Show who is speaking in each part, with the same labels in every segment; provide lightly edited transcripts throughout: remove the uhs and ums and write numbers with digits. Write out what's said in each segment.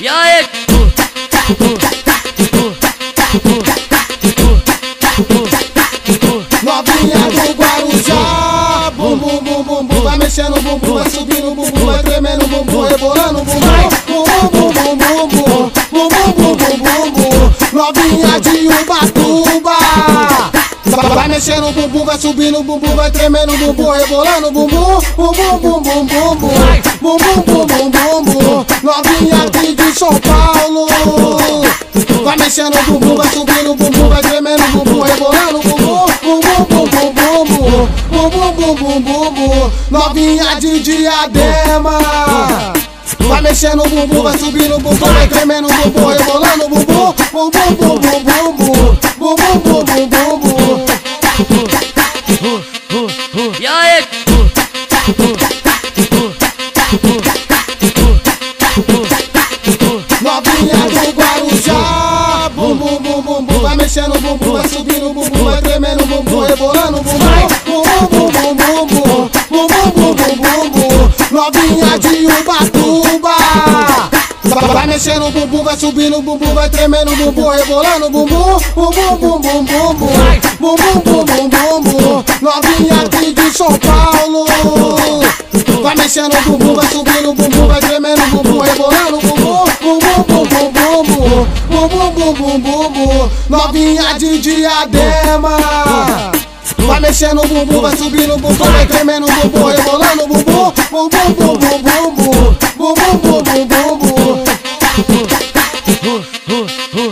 Speaker 1: E aí?
Speaker 2: Novinha do Guarujá, bum bum bum bum bum, vai mexendo o bumbum, vai subindo o bumbum, vai tremendo o bumbum, rebolando o bumbum, bum bum bum bum bum, bum bum bum bum bum bum. Novinha de Ubatuba, vai mexendo o bumbum, vai subindo o bumbum, vai tremendo o bumbum, rebolando o bumbum, bum bum bum bum bum bum, bum bum bum bum bum bum. Novinha aqui de São Paulo, vai mexendo o bumbum, vai subindo o bumbum, vai tremendo o bumbum, rebolando o bumbum, bum bum bum bum bum bum, bum bum bum bum bum bum. Novinha de Diadema, vai mexendo o bumbum, vai subindo o bumbum, vai tremendo o bumbum, rebolando o bumbum, bum bum bum bum bum bum, bum bum bum bum bum bum.
Speaker 1: E aí?
Speaker 2: Novinha do Guarujá, bum bum bum bum bum, vai mexendo o bumbum, vai subindo o bumbum, vai tremendo o bumbum, rebolando o bumbum, bum bum bum bum bum, bum bum bum bum bum bum. Novinha de Ubatuba, vai mexendo o bumbum, vai subindo o bumbum, vai tremendo o bumbum, rebolando o bumbum, bum bum bum bum bum bum, bum bum bum bum bum bum. Novinha aqui de São Paulo, vai mexendo o bumbum, vai subindo o bumbum, vai tremendo o bumbum, rebolando o bumbum, bum bum bum bum bum bum, bum bum bum bum bum bum. Novinha de Diadema, vai mexendo o bumbum, vai subindo o bumbum, vai tremendo o bumbum, rebolando o bumbum, bum bum bum bum bum bum, bum bum bum bum bum bum.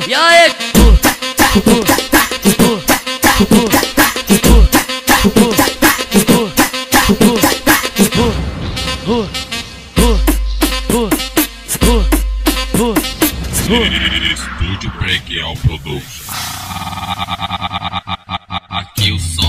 Speaker 1: E aí?
Speaker 3: Estúdio Break All Production. Aqui o som